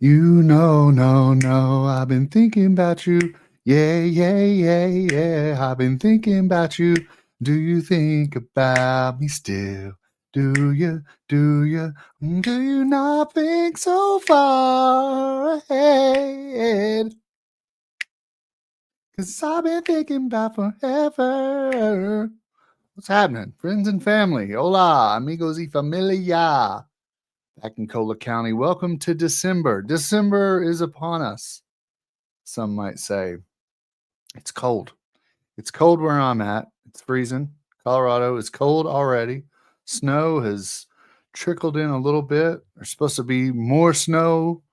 No, I've been thinking about you. Yeah, yeah, yeah, yeah. I've been thinking about you. Do you think about me still? Do you? Do you? Do you not think so far ahead? 'Cause I've been thinking about forever. What's happening? Friends and family. Hola, amigos y familia. Back in Cola County. Welcome to December. December is upon us. Some might say it's cold. It's cold where I'm at. It's freezing. Colorado is cold already. Snow has trickled in a little bit. There's supposed to be more snow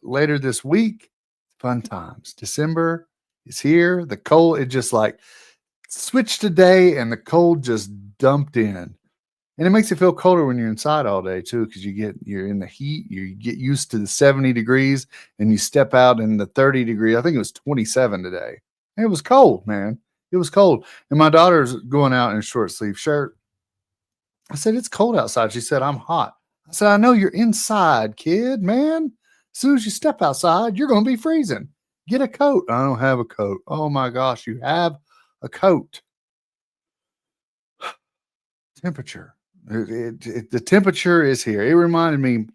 later this week. Fun times. December is here. The cold, it just like switched today and the cold just dumped in. And it makes it feel colder when you're inside all day too, because you're in the heat, you get used to the 70 degrees and you step out in the 30 degree. I think it was 27 today. And it was cold, man. It was cold. And my daughter's going out in a short sleeve shirt. I said, it's cold outside. She said, I'm hot. I said, I know you're inside, kid, man. As soon as you step outside, you're going to be freezing. Get a coat. I don't have a coat. Oh my gosh, you have a coat. Temperature. The temperature is here. It reminded me,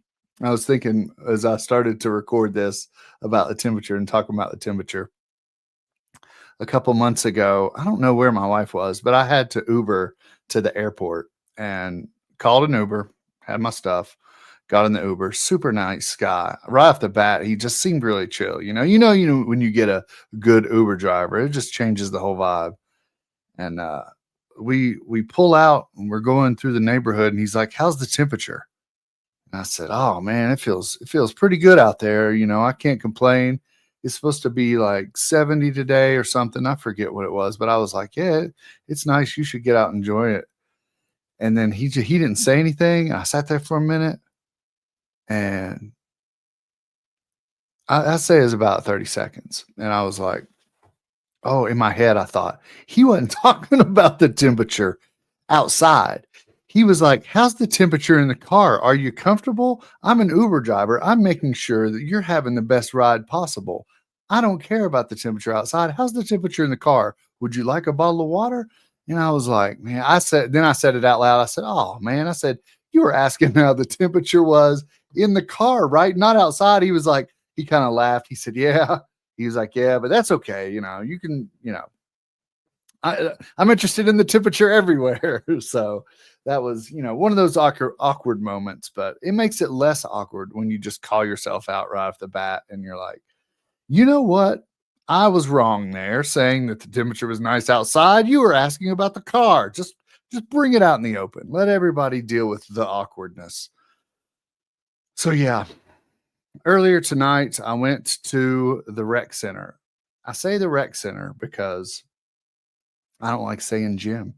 I was thinking as I started to record this about the temperature and talking about the temperature a couple months ago. I don't know where my wife was, but I had to Uber to the airport and called an Uber, had my stuff, got in the Uber. Super nice guy. Right off the bat, he just seemed really chill. When you get a good Uber driver, it just changes the whole vibe. And we pull out and we're going through the neighborhood and he's like, how's the temperature? And I said, oh man, it feels pretty good out there. I can't complain. It's supposed to be like 70 today or something. I forget what it was, but I was like, yeah, it's nice. You should get out and enjoy it. And then he didn't say anything. I sat there for a minute and I say it's about 30 seconds. And I was like, oh, in my head, I thought he wasn't talking about the temperature outside. He was like, how's the temperature in the car? Are you comfortable? I'm an Uber driver. I'm making sure that you're having the best ride possible. I don't care about the temperature outside. How's the temperature in the car? Would you like a bottle of water? And I was like, man, then I said it out loud. I said, oh, man, I said, you were asking how the temperature was in the car, right? Not outside. He kind of laughed. He said, yeah. He was like, yeah, but that's okay. You can, I'm interested in the temperature everywhere. So that was, one of those awkward moments, but it makes it less awkward when you just call yourself out right off the bat and you're like, you know what? I was wrong there saying that the temperature was nice outside. You were asking about the car. Just bring it out in the open. Let everybody deal with the awkwardness. So yeah, earlier tonight I went to the rec center. I say the rec center because I don't like saying gym.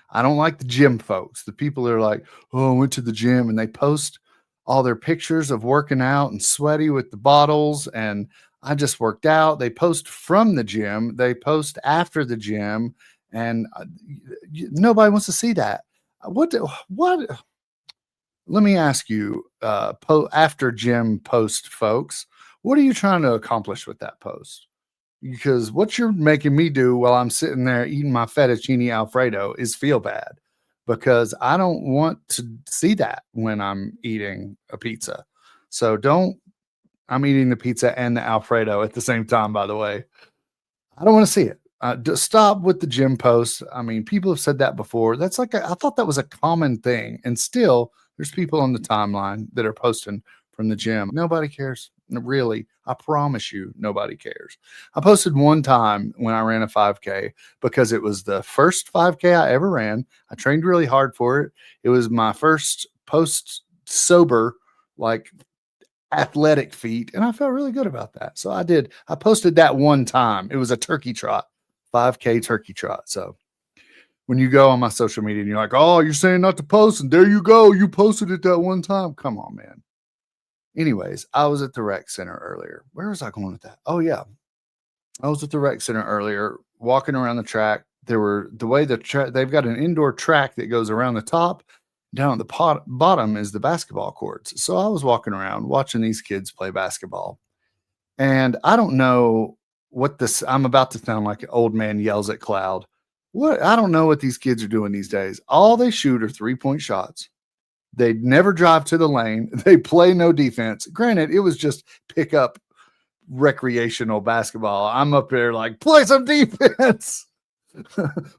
I don't like the gym folks. The people that are like, "Oh, I went to the gym," and they post all their pictures of working out and sweaty with the bottles and I just worked out. They post from the gym, they post after the gym, and nobody wants to see that. What let me ask you, after gym post folks, what are you trying to accomplish with that post? Because what you're making me do while I'm sitting there eating my fettuccine alfredo is feel bad because I don't want to see that when I'm eating a pizza. So don't I'm eating the pizza and the alfredo at the same time, by the way. I don't want to see it. Just stop with the gym posts. I mean, people have said that before. I thought that was a common thing. And still, there's people on the timeline that are posting from the gym. Nobody cares. Really, I promise you, nobody cares. I posted one time when I ran a 5K because it was the first 5K I ever ran. I trained really hard for it. It was my first post sober, like athletic feat, and I felt really good about that. So I did. I posted that one time. It was a turkey trot, 5K turkey trot. So when you go on my social media and you're like, "Oh, you're saying not to post," and there you go, you posted it that one time. Come on, man. Anyways, I was at the rec center earlier. Where was I going with that? Oh yeah, I was at the rec center earlier, walking around the track. There were the way they've got an indoor track that goes around the top. Down at the bottom is the basketball courts. So I was walking around watching these kids play basketball. And I don't know what this I'm about to sound like an old man yells at cloud. What I don't know what these kids are doing these days. All they shoot are 3-point shots. They never drive to the lane. They play no defense. Granted, it was just pick up recreational basketball. I'm up there like, play some defense,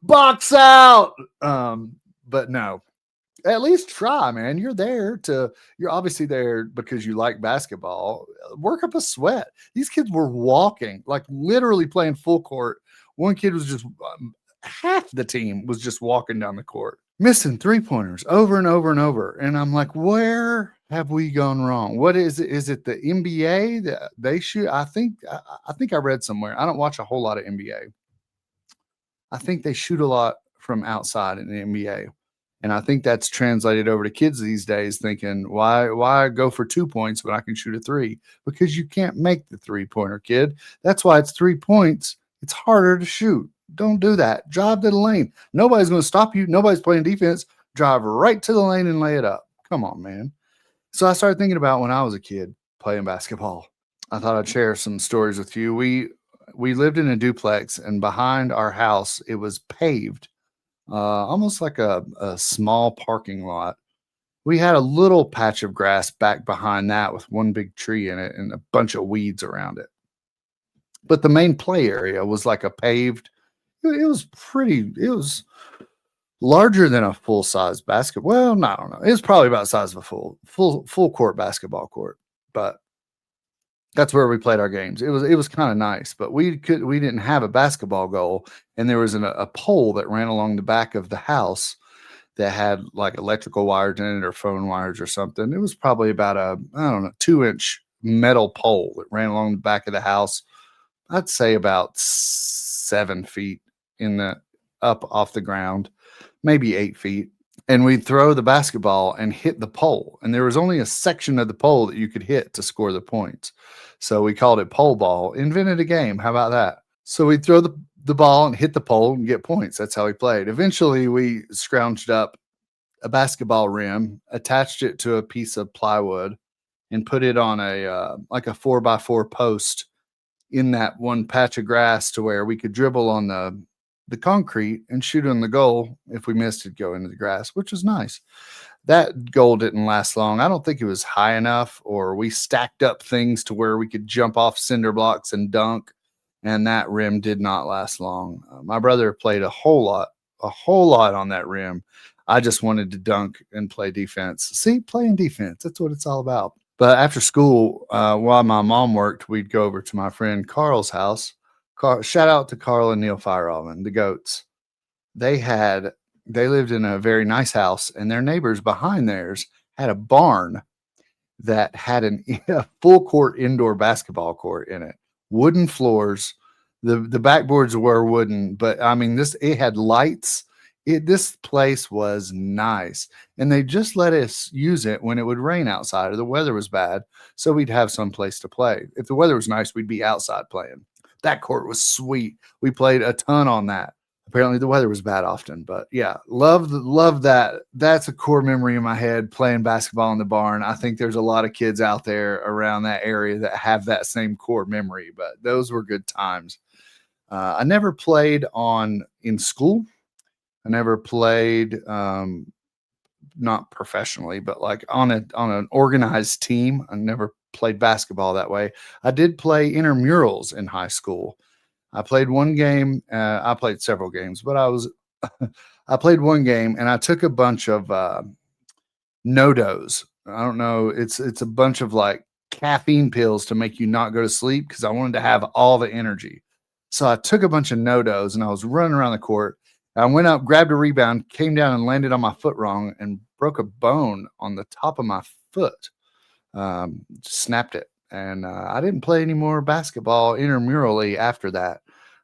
box out. But no, at least try, man. You're obviously there because you like basketball. Work up a sweat. These kids were walking, like literally playing full court. One kid was just half the team was just walking down the court, missing 3-pointers over and over and over. And I'm like, where have we gone wrong? What is it? Is it the NBA that they shoot? I think I read somewhere. I don't watch a whole lot of NBA. I think they shoot a lot from outside in the NBA. And I think that's translated over to kids these days thinking, why go for 2 points when I can shoot a three? Because you can't make the 3-pointer, kid. That's why it's 3 points. It's harder to shoot. Don't do that. Drive to the lane. Nobody's going to stop you. Nobody's playing defense. Drive right to the lane and lay it up. Come on, man. So I started thinking about when I was a kid playing basketball. I thought I'd share some stories with you. We lived in a duplex, and behind our house, it was paved, almost like a small parking lot. We had a little patch of grass back behind that with one big tree in it and a bunch of weeds around it. But the main play area was like a paved, it was larger than a full size basketball. Well, no, I don't know. It was probably about the size of a full court basketball court. But that's where we played our games. It was kind of nice, but we didn't have a basketball goal, and there was a pole that ran along the back of the house that had like electrical wires in it or phone wires or something. It was probably about a, I don't know, 2-inch metal pole that ran along the back of the house. I'd say about 7 feet in the up off the ground, maybe 8 feet. And we'd throw the basketball and hit the pole. And there was only a section of the pole that you could hit to score the points. So we called it pole ball. Invented a game. How about that? So we'd throw the ball and hit the pole and get points. That's how we played. Eventually, we scrounged up a basketball rim, attached it to a piece of plywood, and put it on a like a 4x4 post in that one patch of grass to where we could dribble on the concrete and shoot on the goal. If we missed, it'd go into the grass, which was nice. That goal didn't last long. I don't think it was high enough, or we stacked up things to where we could jump off cinder blocks and dunk, and that rim did not last long. My brother played a whole lot on that rim. I just wanted to dunk and play defense. See, playing defense, that's what it's all about. But after school, while my mom worked, we'd go over to my friend Carl's house. Shout out to Carl and Neil Fireoven, the goats. They lived in a very nice house, and their neighbors behind theirs had a barn that had a full court indoor basketball court in it. Wooden floors. The backboards were wooden, but I mean, it had lights. This place was nice, and they just let us use it when it would rain outside or the weather was bad, so we'd have some place to play. If the weather was nice, we'd be outside playing. That court was sweet. We played a ton on that. Apparently the weather was bad often, but yeah, love that. That's a core memory in my head, playing basketball in the barn. I think there's a lot of kids out there around that area that have that same core memory, but those were good times. I never played in school. I never played, not professionally, but like on an organized team. I never played basketball that way. I did play intramurals in high school. I played one game. I played several games, but I played one game, and I took a bunch of NoDoz. I don't know. It's a bunch of like caffeine pills to make you not go to sleep because I wanted to have all the energy. So I took a bunch of NoDoz, and I was running around the court. I went up, grabbed a rebound, came down and landed on my foot wrong and broke a bone on the top of my foot. Snapped it. And I didn't play any more basketball intramurally after that.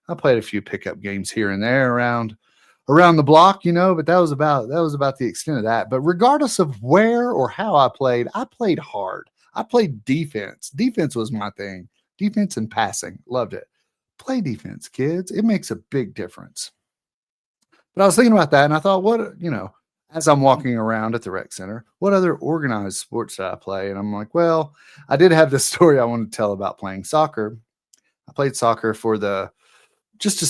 I played a few pickup games here and there around the block, but that was about the extent of that. But regardless of where or how I played hard. I played defense. Defense was my thing. Defense and passing. Loved it. Play defense, kids. It makes a big difference. But I was thinking about that, and I thought, as I'm walking around at the rec center, what other organized sports did I play? And I'm like, well, I did have this story I wanted to tell about playing soccer. I played soccer for the just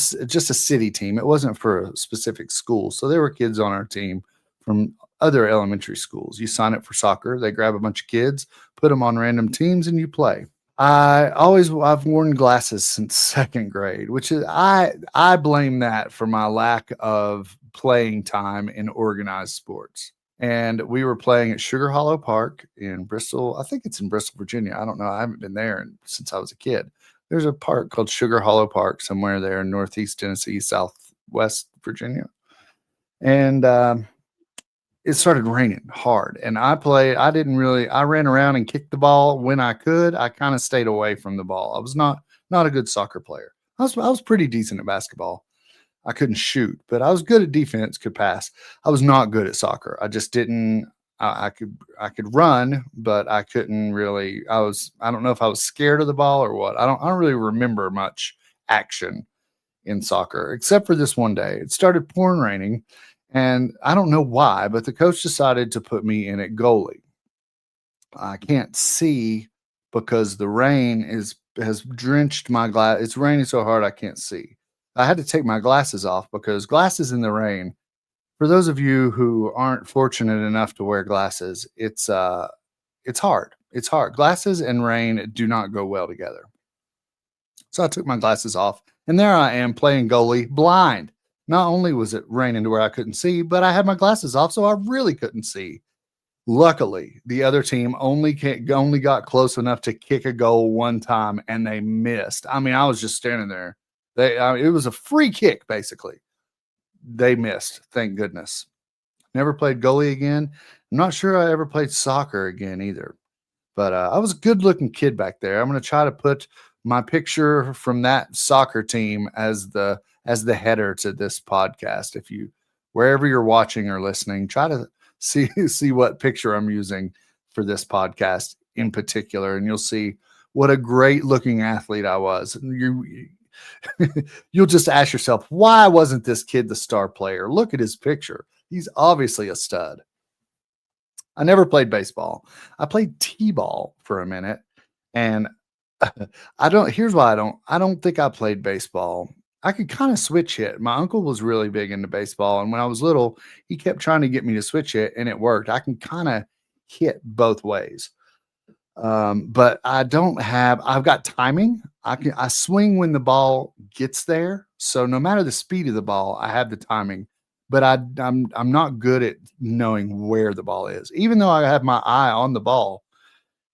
a city team. It wasn't for a specific school. So there were kids on our team from other elementary schools. You sign up for soccer, they grab a bunch of kids, put them on random teams, and you play. I've worn glasses since second grade, which is I blame that for my lack of playing time in organized sports. And we were playing at Sugar Hollow Park in Bristol. I think it's in Bristol, Virginia. I don't know. I haven't been there since I was a kid. There's a park called Sugar Hollow Park somewhere there in Northeast Tennessee, Southwest Virginia. And it started raining hard, and I didn't really I ran around and kicked the ball when I could. I kind of stayed away from the ball. I was not a good soccer player. I was pretty decent at basketball. I couldn't shoot, but I was good at defense, could pass. I was not good at soccer. I just didn't I could run, but I couldn't really I don't know if I was scared of the ball or what. I don't really remember much action in soccer, except for this one day. It started pouring raining, and I don't know why, but the coach decided to put me in at goalie. I can't see because the rain is has drenched my glass. It's raining so hard I can't see. I had to take my glasses off because glasses in the rain. For those of you who aren't fortunate enough to wear glasses, it's hard. It's hard. Glasses and rain do not go well together. So I took my glasses off, and there I am playing goalie blind. Not only was it raining to where I couldn't see, but I had my glasses off, so I really couldn't see. Luckily, the other team only got close enough to kick a goal one time, and they missed. I mean, I was just standing there. It was a free kick, basically. They missed. Thank goodness. Never played goalie again. I'm not sure I ever played soccer again either. But I was a good looking kid back there. I'm going to try to put my picture from that soccer team as the header to this podcast. If you wherever you're watching or listening, try to see what picture I'm using for this podcast in particular, and you'll see what a great looking athlete I was. You'll just ask yourself, why wasn't this kid the star player? Look at his picture. He's obviously a stud. I never played baseball. I played t-ball for a minute, and here's why I don't think I played baseball. I could kind of switch hit. My uncle was really big into baseball, and when I was little, he kept trying to get me to switch hit, and it worked. I can kind of hit both ways. But I've got timing. I swing when the ball gets there. So no matter the speed of the ball, I have the timing. But I'm not good at knowing where the ball is. Even though I have my eye on the ball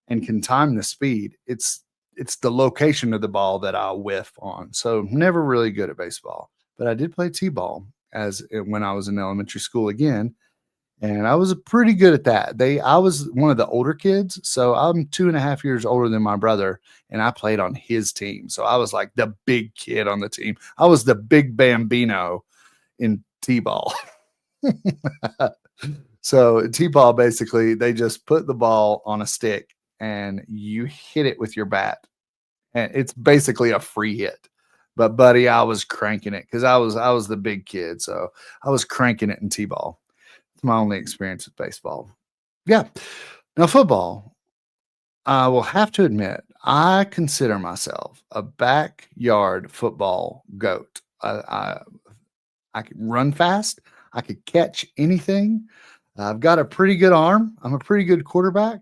and can time the speed, it's the location of the ball that I'll whiff on. So never really good at baseball. But I did play t-ball when I was in elementary school again, and I was pretty good at that. I was one of the older kids, so I'm 2.5 years older than my brother, and I played on his team. So I was like the big kid on the team. I was the big bambino in t-ball. So t-ball, basically, they just put the ball on a stick and you hit it with your bat, and it's basically a free hit. But buddy, I was cranking it because I was the big kid, so I was cranking it in t-ball. It's my only experience with baseball. Yeah. Now, football, I will have to admit, I consider myself a backyard football goat. I can run fast. I could catch anything. I've got a pretty good arm. I'm a pretty good quarterback,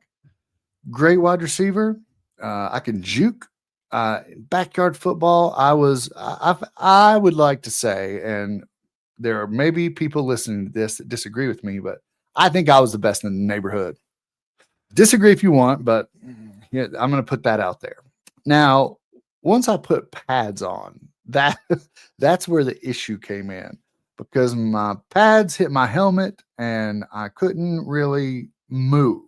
great wide receiver. I can juke. Backyard football, I would like to say, and there are maybe people listening to this that disagree with me, but I think I was the best in the neighborhood. Disagree if you want, but yeah, I'm going to put that out there. Now, once I put pads on, that's where the issue came in because my pads hit my helmet and I couldn't really move.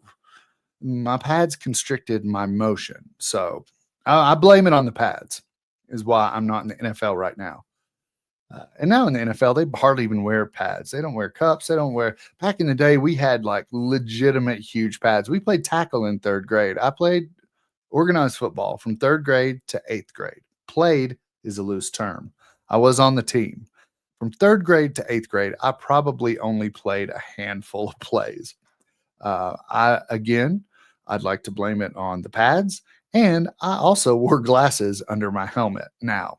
My pads constricted my motion. So I blame it on the pads, is why I'm not in the NFL right now. And now in the NFL, they hardly even wear pads. They don't wear cups. They don't wear. Back in the day, we had like legitimate huge pads. We played tackle in third grade. I played organized football from third grade to eighth grade. Played is a loose term. I was on the team. From third grade to eighth grade, I probably only played a handful of plays. I'd like to blame it on the pads, and I also wore glasses under my helmet. Now,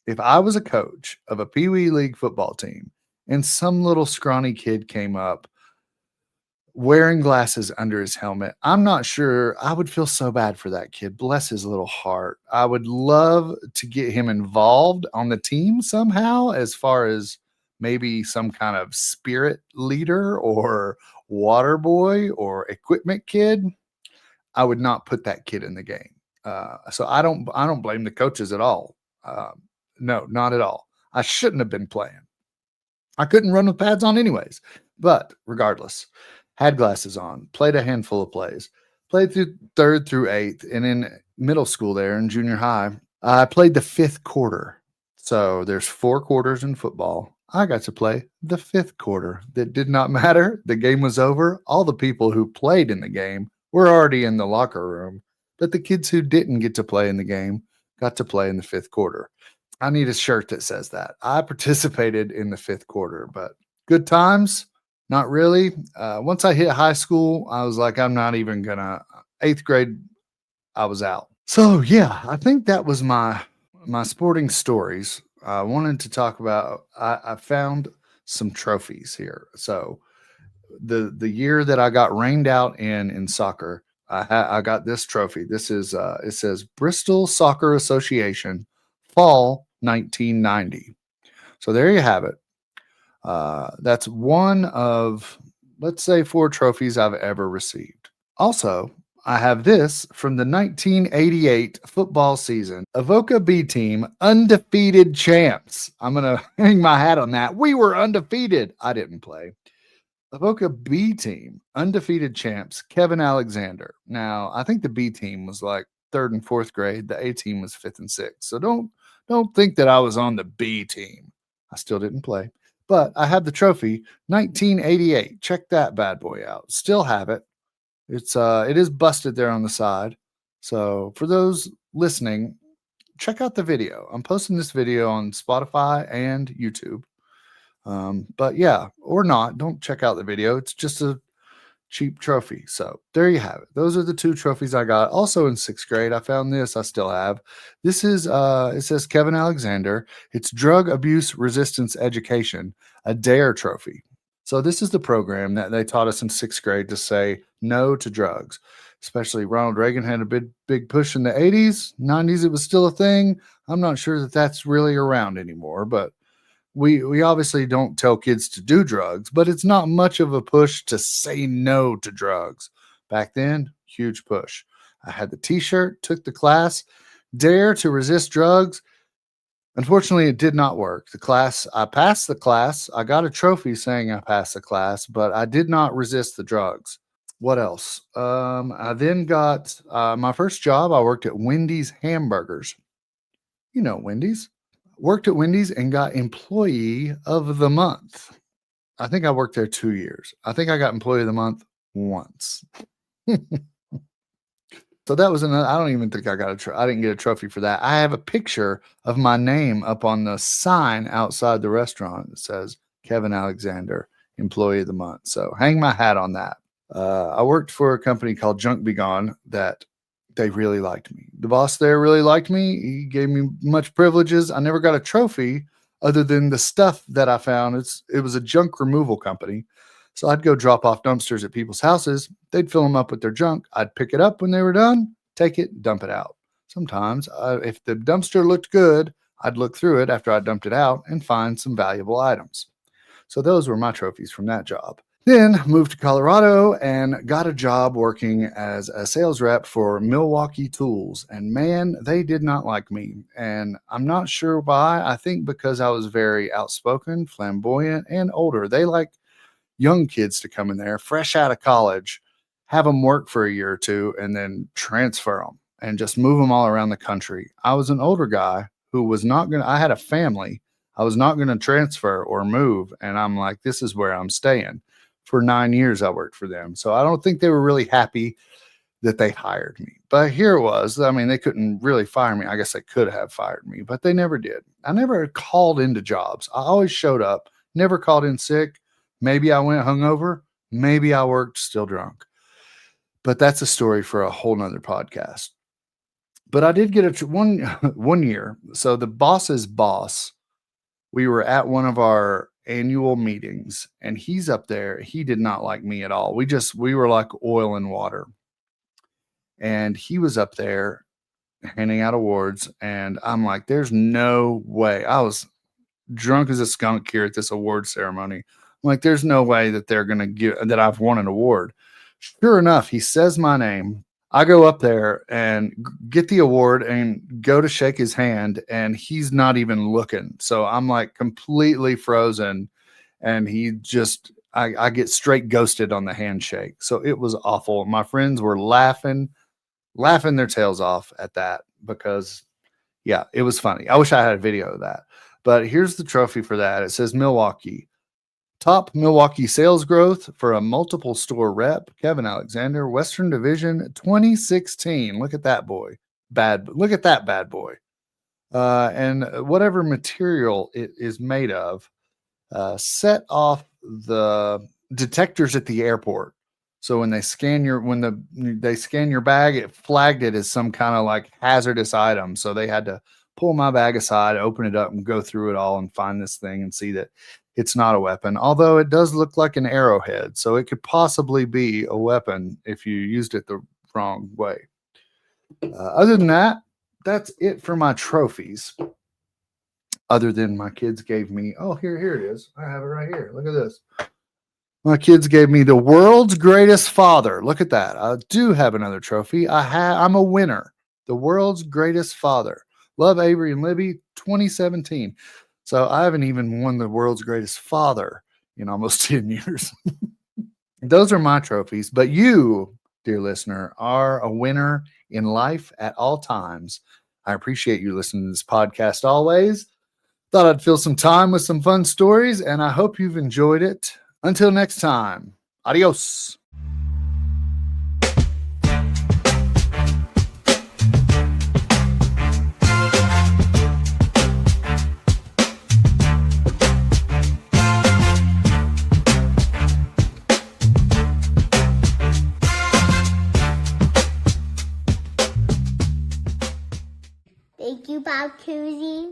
if I was a coach of a Pee Wee League football team and some little scrawny kid came up wearing glasses under his helmet, I'm not sure I would feel so bad for that kid. Bless his little heart. I would love to get him involved on the team somehow, as far as maybe some kind of spirit leader or water boy or equipment kid. I would not put that kid in the game. So I don't blame the coaches at all. No, not at all. I shouldn't have been playing. I couldn't run with pads on anyways. But regardless, had glasses on, played a handful of plays, played through third through eighth, and in middle school there in junior high, I played the fifth quarter. So there's 4 quarters in football. I got to play the fifth quarter. That did not matter. The game was over. All the people who played in the game were already in the locker room, but the kids who didn't get to play in the game got to play in the fifth quarter. I need a shirt that says that. I participated in the fifth quarter, but good times, not really. Once I hit high school, I was like, I'm not even gonna. Eighth grade, I was out. So yeah, I think that was my sporting stories. I wanted to talk about. I found some trophies here. So the year that I got rained out in soccer, I got this trophy. This is it says Bristol Soccer Association, Fall 1990. So there you have it. That's one of, let's say, 4 trophies I've ever received. Also, I have this from the 1988 football season. Avoca B team, undefeated champs. I'm going to hang my hat on that. We were undefeated. I didn't play. Avoca B team, undefeated champs, Kevin Alexander. Now, I think the B team was like third and fourth grade. The A team was fifth and sixth. So don't think that I was on the B team. I still didn't play. But I have the trophy, 1988. Check that bad boy out. Still have it. It is busted there on the side. So for those listening, check out the video. I'm posting this video on Spotify and YouTube. But yeah, or not, don't check out the video. It's just a cheap trophy. So there you have it. Those are the 2 trophies I got. Also in 6th grade, I found this. I still have. This is it says Kevin Alexander. It's Drug Abuse Resistance Education, a DARE trophy. So this is the program that they taught us in 6th grade to say no to drugs. Especially Ronald Reagan had a big push in the 80s, 90s. It was still a thing. I'm not sure that that's really around anymore, but we obviously don't tell kids to do drugs, but it's not much of a push to say no to drugs. Back then, huge push. I had the t-shirt, took the class, dare to resist drugs. Unfortunately, it did not work. I passed the class. I got a trophy saying I passed the class, but I did not resist the drugs. What else? I then got my first job. I worked at Wendy's Hamburgers. You know Wendy's. Worked at Wendy's and got Employee of the Month. I think I worked there 2 years. I think I got Employee of the Month once. So that was another. I don't even think I got I didn't get a trophy for that. I have a picture of my name up on the sign outside the restaurant that says Kevin Alexander, Employee of the Month. So hang my hat on that. I worked for a company called Junk Be Gone that they really liked me. The boss there really liked me. He gave me much privileges. I never got a trophy other than the stuff that I found. It was a junk removal company. So I'd go drop off dumpsters at people's houses. They'd fill them up with their junk. I'd pick it up when they were done, take it, dump it out. Sometimes, if the dumpster looked good, I'd look through it after I dumped it out and find some valuable items. So those were my trophies from that job. Then moved to Colorado and got a job working as a sales rep for Milwaukee Tools. And man, they did not like me. And I'm not sure why. I think because I was very outspoken, flamboyant, and older. They like young kids to come in there, fresh out of college, have them work for a year or two, and then transfer them and just move them all around the country. I was an older guy who was not going to, I had a family. I was not going to transfer or move. And I'm like, this is where I'm staying. For 9 years, I worked for them. So I don't think they were really happy that they hired me. But here it was. I mean, they couldn't really fire me. I guess they could have fired me, but they never did. I never called into jobs. I always showed up, never called in sick. Maybe I went hungover. Maybe I worked still drunk. But that's a story for a whole nother podcast. But I did get one year. So the boss's boss, we were at one of our annual meetings and he's up there. He did not like me at all. We were like oil and water. And he was up there handing out awards. And I'm like, there's no way. I was drunk as a skunk here at this award ceremony. I'm like, there's no way that they're going to that I've won an award. Sure enough, he says my name. I go up there and get the award and go to shake his hand, and he's not even looking. So I'm like completely frozen, and I get straight ghosted on the handshake. So it was awful. My friends were laughing their tails off at that because, yeah, it was funny. I wish I had a video of that. But here's the trophy for that. It says Milwaukee. Top Milwaukee sales growth for a multiple store rep, Kevin Alexander, Western Division 2016. Look at that boy. Look at that bad boy. And whatever material it is made of, set off the detectors at the airport. So when they scan your bag, it flagged it as some kind of like hazardous item. So they had to pull my bag aside, open it up, and go through it all and find this thing and see that it's not a weapon, although it does look like an arrowhead. So it could possibly be a weapon if you used it the wrong way. Other than that, that's it for my trophies. Other than my kids gave me, here it is. I have it right here. Look at this. My kids gave me the world's greatest father. Look at that. I do have another trophy. I'm a winner. The world's greatest father. Love, Avery and Libby, 2017. So I haven't even won the world's greatest father in almost 10 years. Those are my trophies. But you, dear listener, are a winner in life at all times. I appreciate you listening to this podcast always. Thought I'd fill some time with some fun stories, and I hope you've enjoyed it. Until next time, adios. Thank you, Bob Cousy.